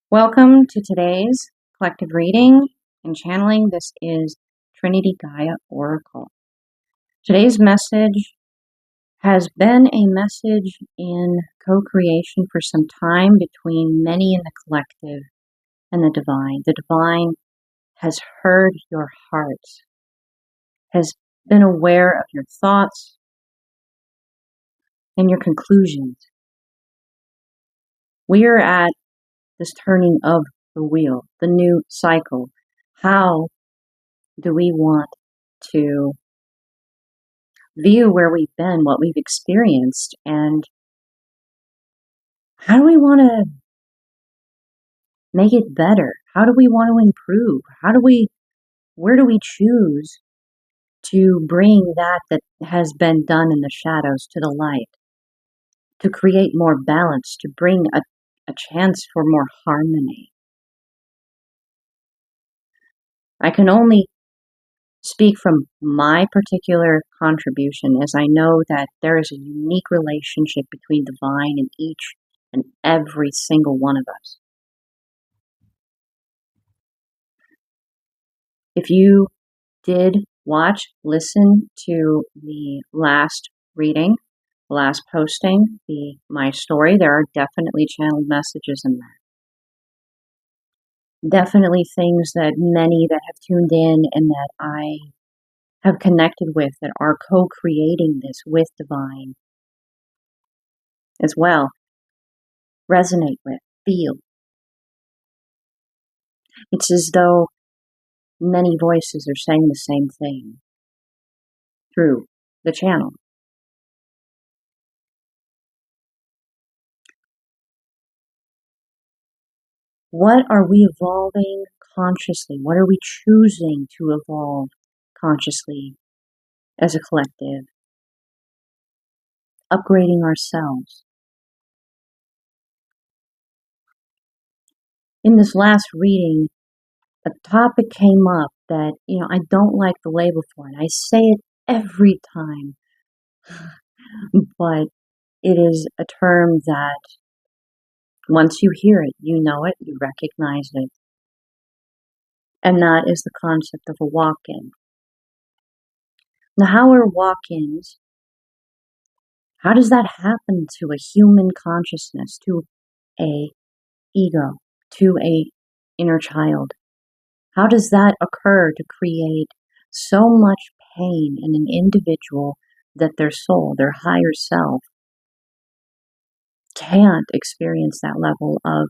Welcome to today's collective reading and channeling. This is TrinityGaiaOracle. Today's message has been a message in co-creation for some time between many in the collective and the divine. The divine has heard your heart, has been aware of your thoughts and your conclusions. We are at this turning of the wheel, the new cycle. How do we want to view where we've been, what we've experienced, and how do we want to make it better? How do we want to improve? Where do we choose to bring that has been done in the shadows to the light, to create more balance, to bring a chance for more harmony? I can only speak from my particular contribution, as I know that there is a unique relationship between divine and each and every single one of us. If you did listen to the last reading, the last posting, my story, there are definitely channeled messages in there. Definitely things that many that have tuned in and that I have connected with that are co-creating this with divine as well resonate with, feel. It's as though many voices are saying the same thing through the channel. What are we evolving consciously? What are we choosing to evolve consciously as a collective? Upgrading ourselves. In this last reading, a topic came up that, I don't like the label for it. I say it every time, but it is a term that once you hear it, you know it, you recognize it. And that is the concept of a walk-in. Now, how are walk-ins? How does that happen to a human consciousness, to a ego, to a inner child? How does that occur to create so much pain in an individual that their soul, their higher self, can't experience that level of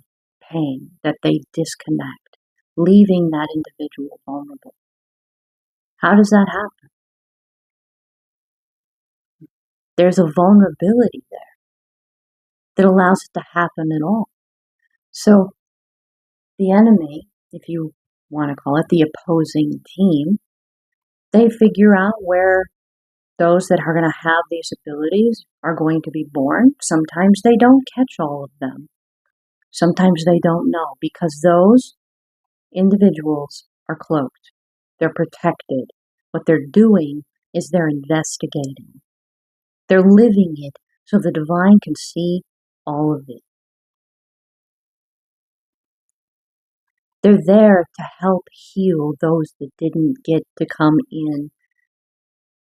pain, that they disconnect, leaving that individual vulnerable? How does that happen? There's a vulnerability there that allows it to happen at all. So the enemy, if you want to call it the opposing team, they figure out where those that are going to have these abilities are going to be born. Sometimes they don't catch all of them. Sometimes they don't know, because those individuals are cloaked. They're protected. What they're doing is they're investigating. They're living it so the divine can see all of it. They're there to help heal those that didn't get to come in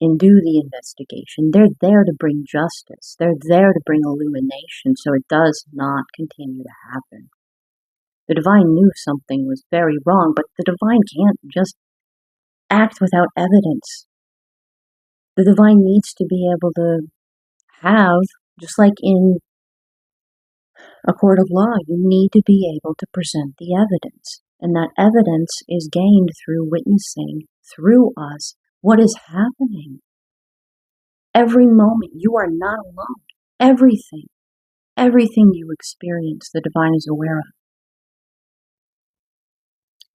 and do the investigation. They're there to bring justice. They're there to bring illumination so it does not continue to happen. The divine knew something was very wrong, but the divine can't just act without evidence. The divine needs to be able to have, just like in a court of law, you need to be able to present the evidence. And that evidence is gained through witnessing, through us, what is happening. Every moment, you are not alone. Everything you experience, the divine is aware of.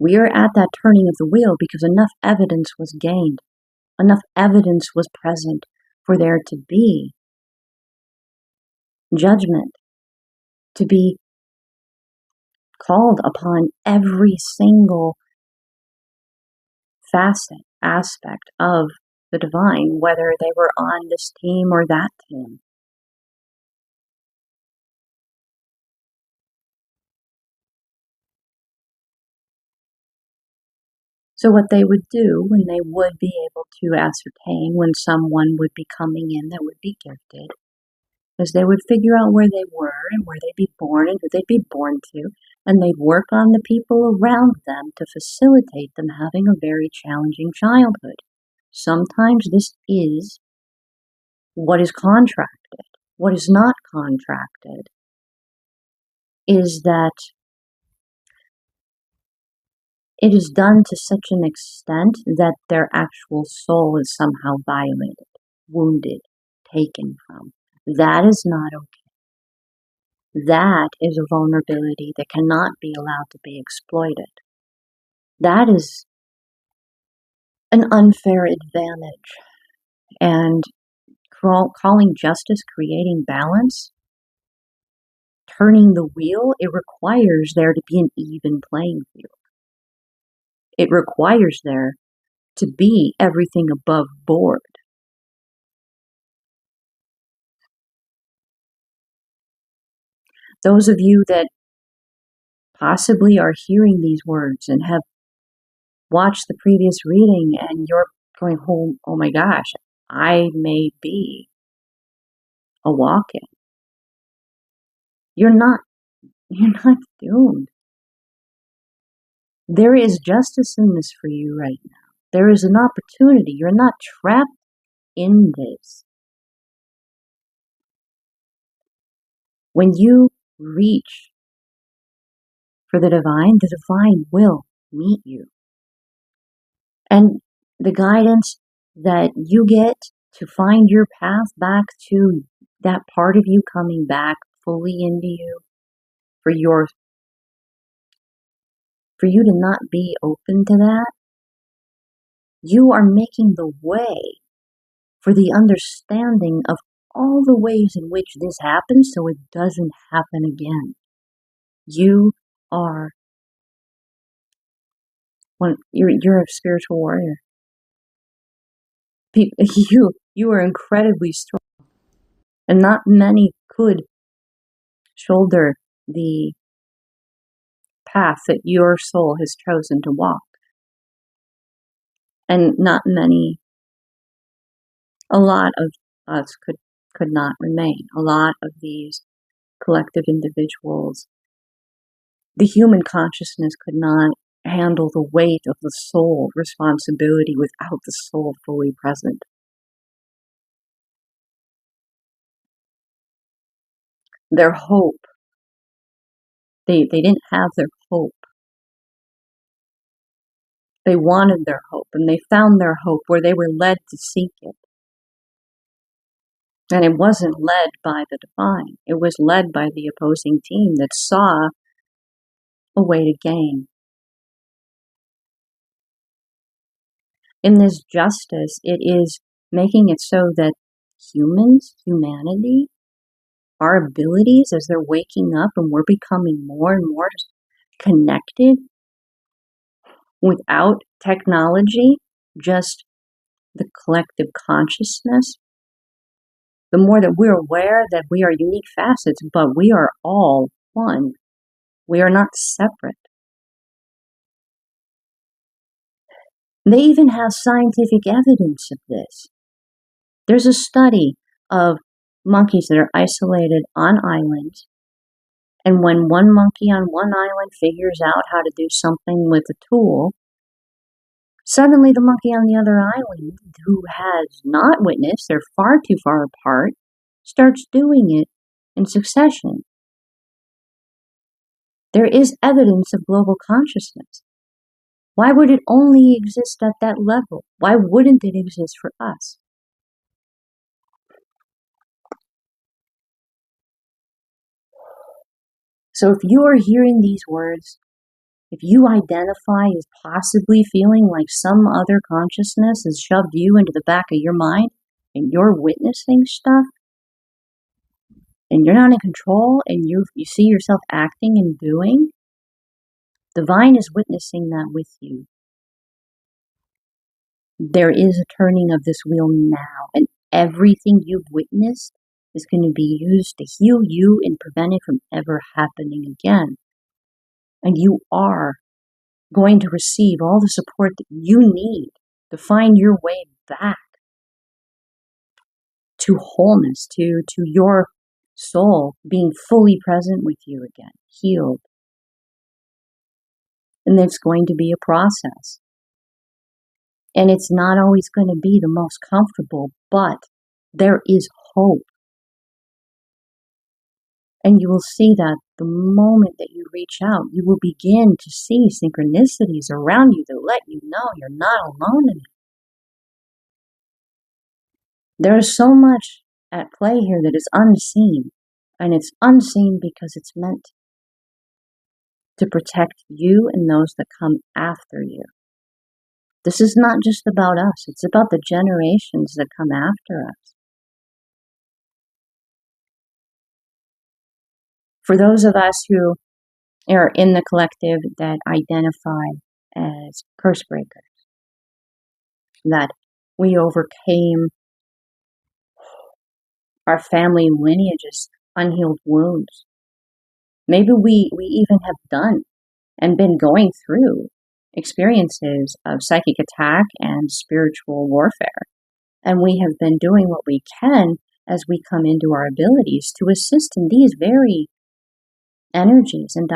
We are at that turning of the wheel because enough evidence was gained. Enough evidence was present for there to be judgment, to be called upon every single facet, aspect of the divine, whether they were on this team or that team. So what they would do when they would be able to ascertain when someone would be coming in that would be gifted is they would figure out where they were and where they'd be born and who they'd be born to, and they'd work on the people around them to facilitate them having a very challenging childhood. Sometimes this is what is contracted. What is not contracted is that it is done to such an extent that their actual soul is somehow violated, wounded, taken from. That is not okay. That is a vulnerability that cannot be allowed to be exploited. That is an unfair advantage. And calling justice creating balance, turning the wheel, it requires there to be an even playing field. It requires there to be everything above board. Those of you that possibly are hearing these words and have watched the previous reading and you're going, oh my gosh, I may be a walk-in. You're not doomed. There is justice in this for you right now. There is an opportunity. You're not trapped in this. When you reach for the divine will meet you. And the guidance that you get to find your path back to that part of you coming back fully into you, for you to not be open to that, you are making the way for the understanding of all the ways in which this happens so it doesn't happen again. You are you're a spiritual warrior. You are incredibly strong, and not many could shoulder the path that your soul has chosen to walk. And not many, a lot of us could not remain. A lot of these collective individuals, the human consciousness could not handle the weight of the soul responsibility without the soul fully present. Their hope, they didn't have their hope. They wanted their hope, and they found their hope where they were led to seek it. And it wasn't led by the divine. It was led by the opposing team that saw a way to gain. In this justice, it is making it so that humanity, our abilities as they're waking up and we're becoming more and more connected without technology, just the collective consciousness, the more that we're aware that we are unique facets, but we are all one. We are not separate. They even have scientific evidence of this. There's a study of monkeys that are isolated on islands, and when one monkey on one island figures out how to do something with a tool, suddenly the monkey on the other island, who has not witnessed, they're far too far apart, starts doing it in succession. There is evidence of global consciousness. Why would it only exist at that level? Why wouldn't it exist for us? So if you are hearing these words, if you identify as possibly feeling like some other consciousness has shoved you into the back of your mind and you're witnessing stuff and you're not in control and you see yourself acting and doing, divine is witnessing that with you. There is a turning of this wheel now, and everything you've witnessed is going to be used to heal you and prevent it from ever happening again. And you are going to receive all the support that you need to find your way back to wholeness, to your soul being fully present with you again, healed. And it's going to be a process. And it's not always going to be the most comfortable, but there is hope. And you will see that the moment that you reach out, you will begin to see synchronicities around you that let you know you're not alone in it. There is so much at play here that is unseen. And it's unseen because it's meant to protect you and those that come after you. This is not just about us. It's about the generations that come after us. For those of us who are in the collective that identify as curse breakers, that we overcame our family lineage's unhealed wounds. Maybe we even have done and been going through experiences of psychic attack and spiritual warfare. And we have been doing what we can as we come into our abilities to assist in these very energies and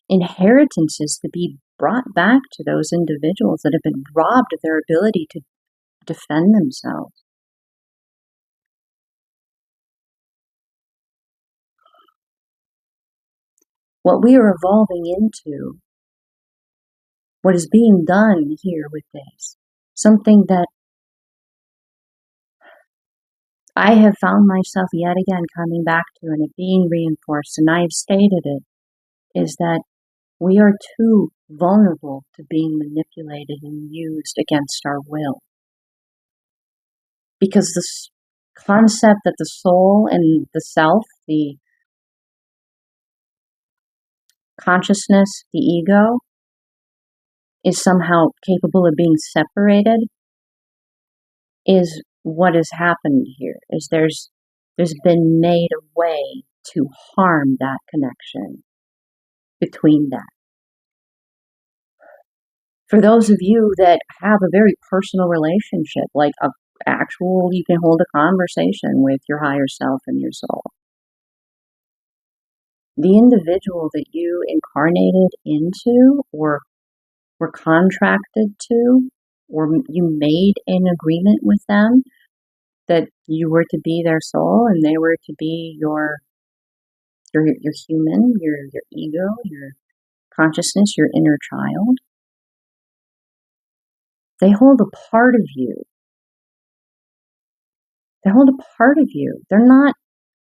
inheritances to be brought back to those individuals that have been robbed of their ability to defend themselves. What we are evolving into, what is being done here with this, something that I have found myself yet again coming back to and it being reinforced, and I've stated it, is that we are too vulnerable to being manipulated and used against our will. Because this concept that the soul and the self, the consciousness, the ego, is somehow capable of being separated is what has happened here. Is there's been made a way to harm that connection between that. For those of you that have a very personal relationship, like you can hold a conversation with your higher self and your soul. The individual that you incarnated into or were contracted to, or you made an agreement with them that you were to be their soul and they were to be your human, your ego, your consciousness, your inner child. They hold a part of you. They hold a part of you. They're not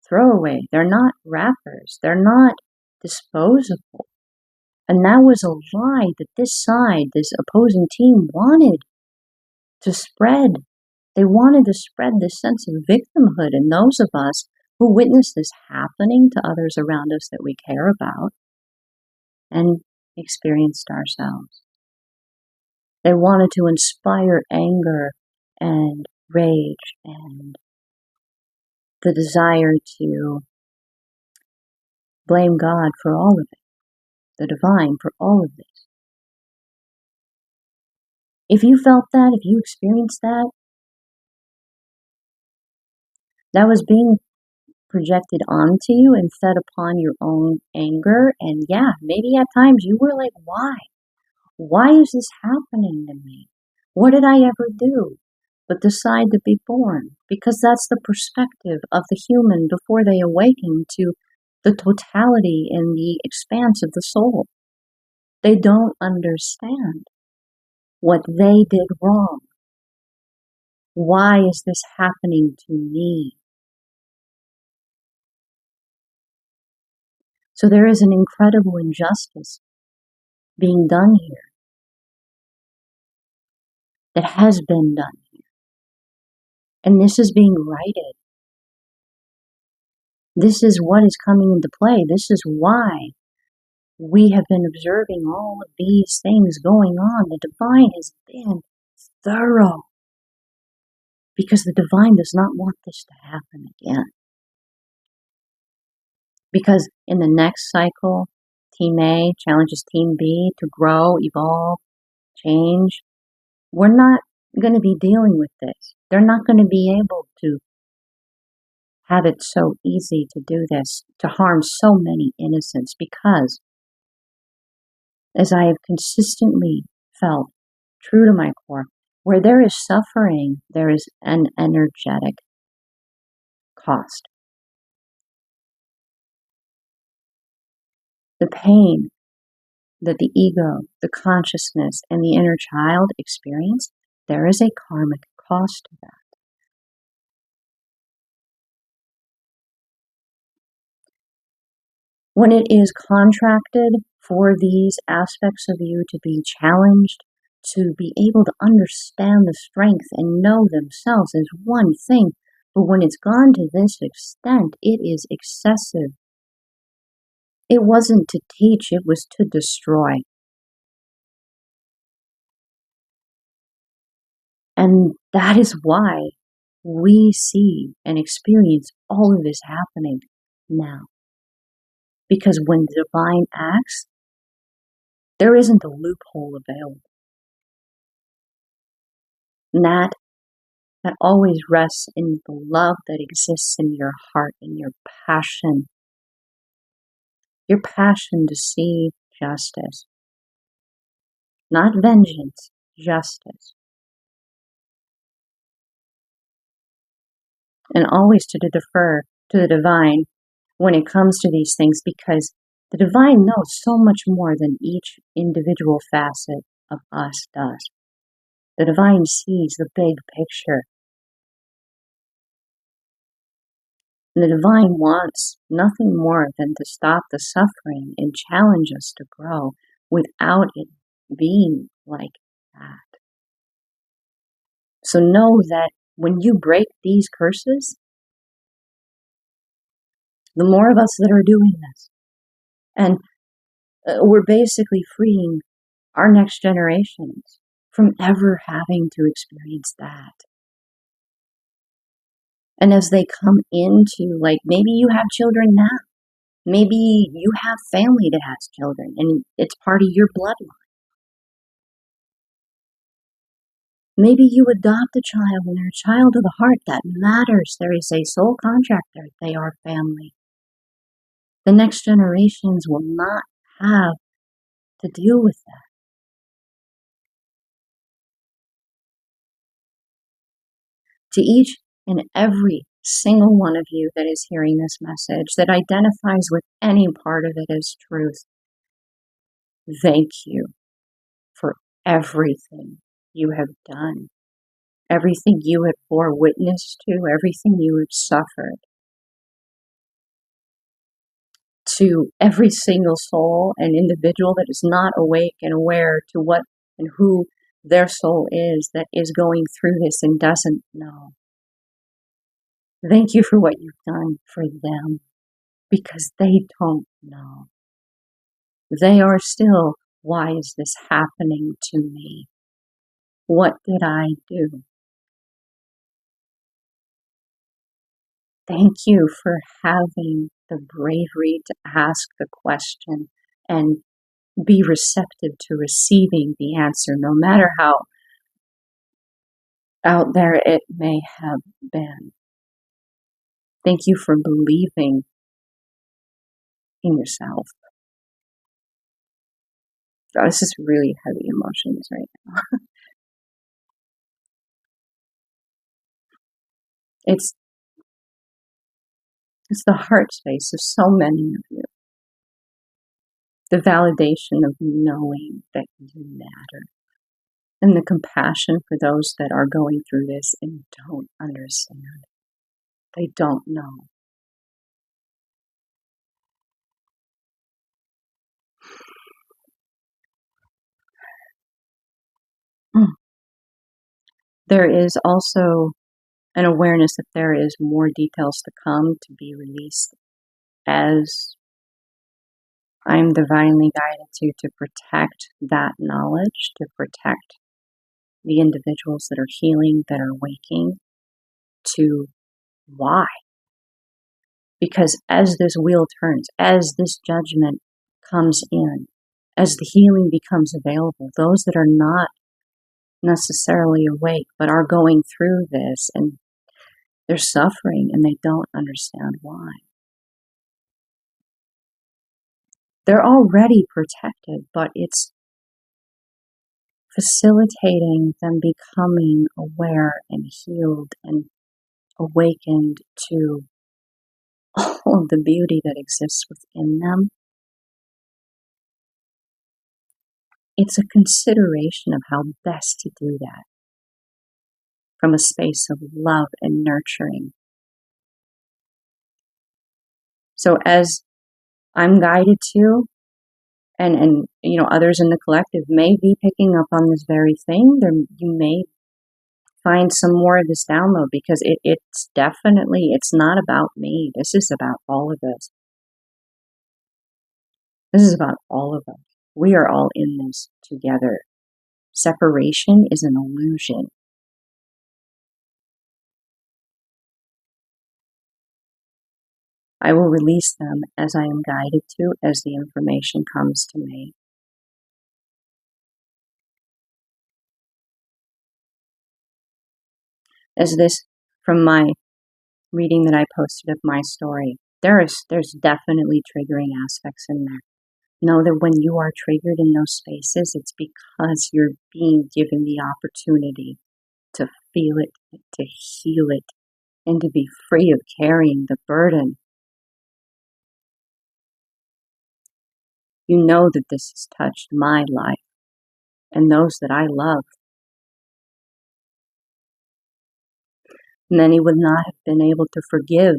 throwaway. They're not wrappers. They're not disposable. And that was a lie that this side, this opposing team, wanted to spread. They wanted to spread this sense of victimhood in those of us who witness this happening to others around us that we care about and experienced ourselves. They wanted to inspire anger and rage and the desire to blame God for all of it, the divine for all of this. If you felt that, if you experienced that, that was being projected onto you and fed upon your own anger. And yeah, maybe at times you were like, why? Why is this happening to me? What did I ever do but decide to be born? Because that's the perspective of the human before they awaken to the totality and the expanse of the soul. They don't understand what they did wrong. Why is this happening to me? So there is an incredible injustice being done here. That has been done here. And this is being righted. This is what is coming into play. This is why we have been observing all of these things going on. The divine has been thorough. Because the divine does not want this to happen again. Because in the next cycle, Team A challenges Team B to grow, evolve, change. We're not going to be dealing with this. They're not going to be able to have it so easy to do this, to harm so many innocents, because, as I have consistently felt, true to my core, where there is suffering, there is an energetic cost. The pain that the ego, the consciousness, and the inner child experience, there is a karmic cost to that. When it is contracted for these aspects of you to be challenged, to be able to understand the strength and know themselves as one thing, but when it's gone to this extent, it is excessive. It wasn't to teach, it was to destroy. And that is why we see and experience all of this happening now. Because when the divine acts, there isn't a loophole available. And that always rests in the love that exists in your heart and your passion to see justice. Not vengeance, justice. And always to defer to the divine when it comes to these things, because the divine knows so much more than each individual facet of us does. The divine sees the big picture. And the divine wants nothing more than to stop the suffering and challenge us to grow without it being like that. So know that when you break these curses, the more of us that are doing this, and we're basically freeing our next generations from ever having to experience that. And as they come into, like, maybe you have children now, maybe you have family that has children and it's part of your bloodline. Maybe you adopt a child and they're a child of the heart. That matters. There is a soul contract there. They are family. The next generations will not have to deal with that. To each and every single one of you that is hearing this message, that identifies with any part of it as truth, thank you for everything you have done, everything you have bore witness to, everything you have suffered. To every single soul and individual that is not awake and aware to what and who their soul is, that is going through this and doesn't know. Thank you for what you've done for them, because they don't know. They are still, why is this happening to me? What did I do? Thank you for having the bravery to ask the question and be receptive to receiving the answer, no matter how out there it may have been. Thank you for believing in yourself. Oh, this is really heavy emotions right now. It's the heart space of so many of you. The validation of knowing that you matter. And the compassion for those that are going through this and don't understand. They don't know. There is also an awareness that there is more details to come to be released, as I'm divinely guided to protect that knowledge, to protect the individuals that are healing, that are waking, to why. Because as this wheel turns, as this judgment comes in, as the healing becomes available, those that are not necessarily awake but are going through this and they're suffering and they don't understand why. They're already protected, but it's facilitating them becoming aware and healed and awakened to all of the beauty that exists within them. It's a consideration of how best to do that from a space of love and nurturing. So as I'm guided to, and you know, others in the collective may be picking up on this very thing, you may find some more of this download, because it's definitely, it's not about me. This is about all of us. This is about all of us. We are all in this together. Separation is an illusion. I will release them as I am guided to, as the information comes to me. As this, from my reading that I posted of my story, there's definitely triggering aspects in there. Know that when you are triggered in those spaces, it's because you're being given the opportunity to feel it, to heal it, and to be free of carrying the burden. You know that this has touched my life and those that I love. Many would not have been able to forgive,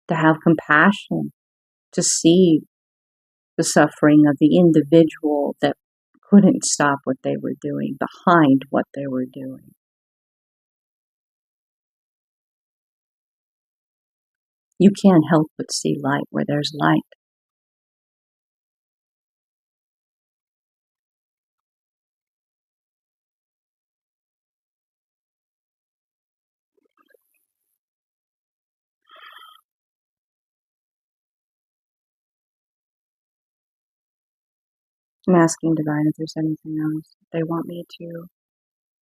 to have compassion, to see the suffering of the individual that couldn't stop what they were doing, behind what they were doing. You can't help but see light where there's light. I'm asking Divine if there's anything else they want me to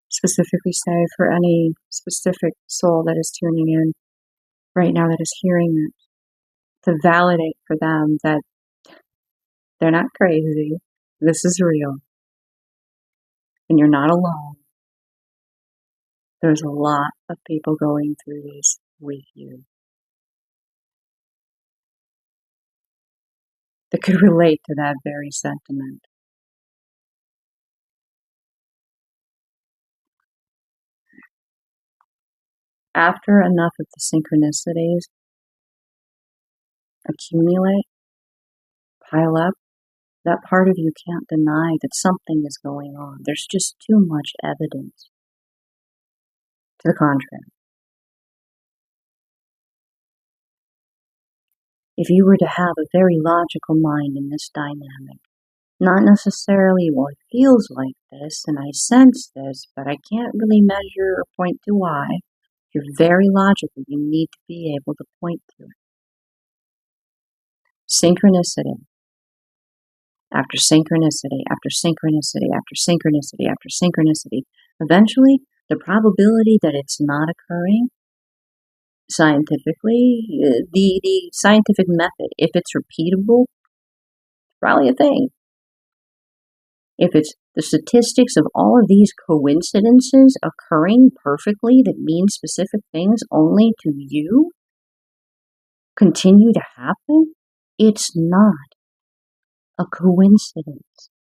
specifically say for any specific soul that is tuning in right now, that is hearing it, to validate for them that they're not crazy. This is real. And you're not alone. There's a lot of people going through this with you that could relate to that very sentiment. After enough of the synchronicities accumulate, pile up, that part of you can't deny that something is going on. There's just too much evidence to the contrary. If you were to have a very logical mind in this dynamic, not necessarily, well, it feels like this and I sense this, but I can't really measure or point to why. You're very logical. You need to be able to point to it. Synchronicity after synchronicity after synchronicity after synchronicity after synchronicity. Eventually, the probability that it's not occurring scientifically, the scientific method, if it's repeatable, it's probably a thing. If it's the statistics of all of these coincidences occurring perfectly that mean specific things only to you continue to happen, it's not a coincidence.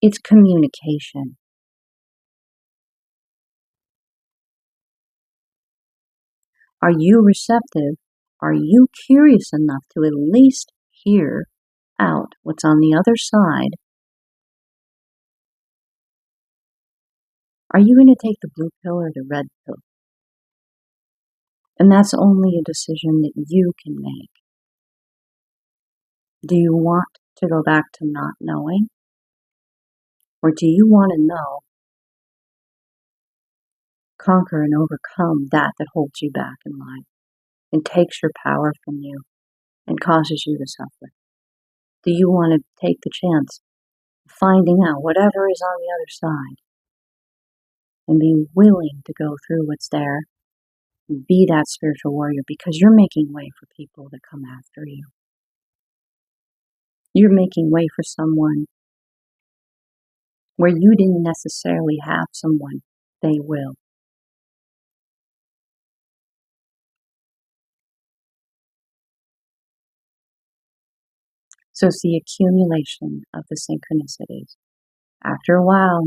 It's communication. Are you receptive? Are you curious enough to at least hear out what's on the other side? Are you going to take the blue pill or the red pill? And that's only a decision that you can make. Do you want to go back to not knowing? Or do you want to know, conquer and overcome that holds you back in life and takes your power from you and causes you to suffer? Do you want to take the chance of finding out whatever is on the other side and be willing to go through what's there? Be that spiritual warrior, because you're making way for people that come after you. You're making way for someone where you didn't necessarily have someone. They will. So it's the accumulation of the synchronicities. After a while,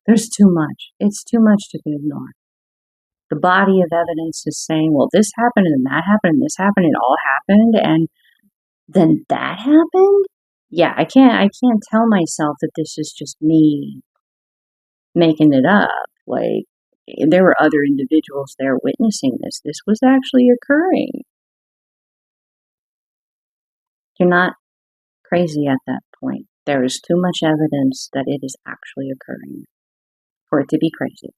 there's too much. It's too much to ignore. The body of evidence is saying, well, this happened and that happened and this happened, it all happened, and then that happened? Yeah, I can't tell myself that this is just me making it up. Like, there were other individuals there witnessing this. This was actually occurring. You're not crazy at that point. There is too much evidence that it is actually occurring for it to be crazy.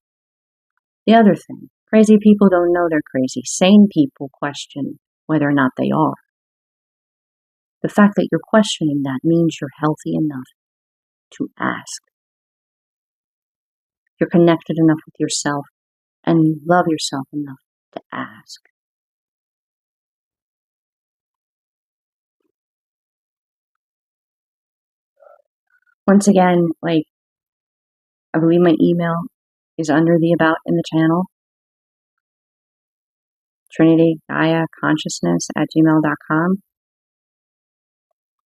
The other thing, crazy people don't know they're crazy. Sane people question whether or not they are. The fact that you're questioning that means you're healthy enough to ask. You're connected enough with yourself and you love yourself enough to ask. Once again, I believe my email is under the About in the channel. TrinityGaiaConsciousness@gmail.com.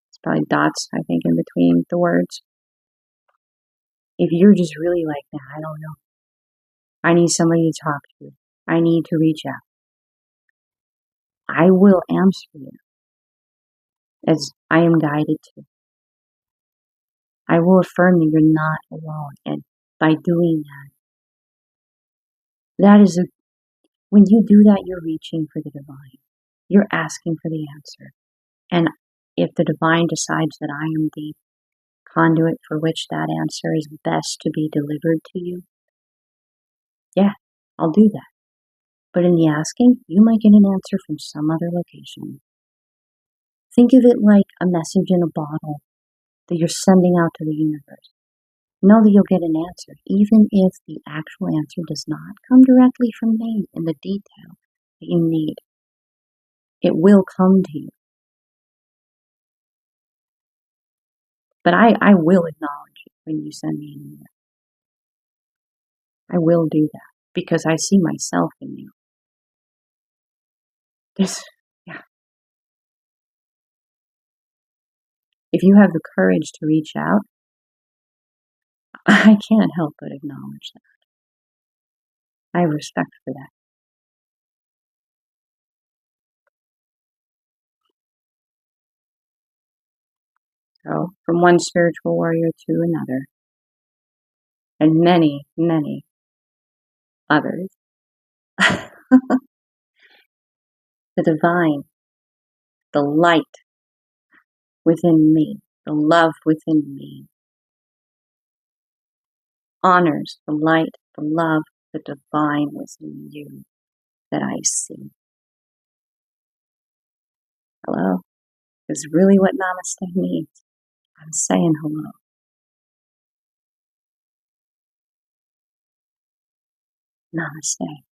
It's probably dots, I think, in between the words. If you're just really like, man, I don't know. I need somebody to talk to. I need to reach out. I will answer you as I am guided to. I will affirm that you're not alone. And by doing that is when you do that, you're reaching for the divine. You're asking for the answer. And if the divine decides that I am the conduit for which that answer is best to be delivered to you, yeah, I'll do that. But in the asking, you might get an answer from some other location. Think of it like a message in a bottle that you're sending out to the universe. Know that you'll get an answer, even if the actual answer does not come directly from me in the detail that you need. It will come to you. But I will acknowledge it when you send me an email. I will do that because I see myself in you. Yeah. If you have the courage to reach out, I can't help but acknowledge that. I have respect for that. So, from one spiritual warrior to another, and many, many others, the divine, the light within me, the love within me, honors the light, the love, the divine within you that I see. Hello? Is really what Namaste means. I'm saying hello. Namaste.